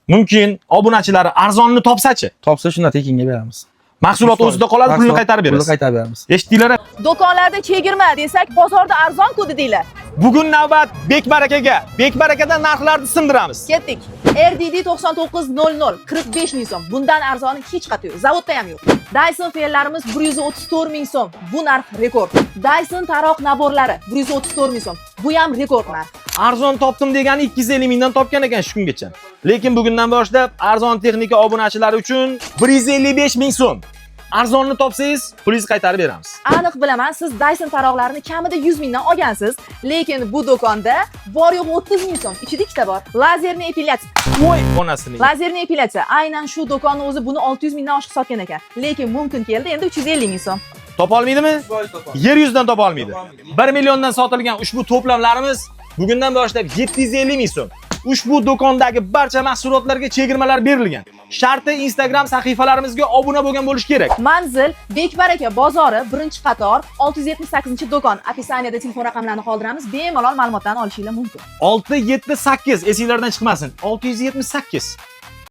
Mumkin obunachilari arzonni topsa-chi. Topsa shunda tekinga beramiz. Mahsulot o'zida qoladi, pulni qaytarib berasiz. Pulni qaytarib beramiz. Eshitdinglar? Do'konlarda chegirma desak, bozorda arzon-ku dedinglar. Bugun navbat Bekbarakaga. Bekbarakadan narxlarni sindiramiz. Ketdik. RDD 9900 45 ming so'm. Bundan arzoni hech qati yo'q. Zavodda ham yo'q. Dyson fellarimiz 134 ming so'm. Bu narx rekord. Dyson taroq naborlari 134 ming so'm. Bu ham rekord narx. Arzon topdim degani 250 mingdan topgan ekan shu kungacha. Lekin bugundan boshlab arzon texnika obunachilari uchun 155 ming so'm. Arzonni topsangiz, pulingizni qaytarib beramiz. Aniq bilaman, siz Dyson taroqlarini kamida 100 mingdan olgansiz, lekin bu do'konda bor yo'q 30 ming so'm. Ichida ikkita bor. Lazerni epilyatsiya. Voy onasini. Lazerni epilyatsiya. Aynan shu do'konni o'zi buni 600 mingdan oshiq sotgan ekan. Lekin mumkin keldi, endi 350 ming so'm. Topa olmaydimi? Yer yuzidan topa olmaydi. 1 milliondan sotilgan ushbu to'plamlarimiz bugundan boshlab 750 ming so'm. Ushbu do'kondagi barcha mahsulotlarga chegirmalar berilgan. Sharti Instagram sahifalarimizga obuna bo'lgan bo'lish kerak. Manzil Bekbaraka bozori 1-qator 678-do'kon. Opisaniyada telefon raqamlarini qoldiramiz. Bemalol ma'lumotlarni olishingiz mumkin. 678 esinglardan chiqmasin. 678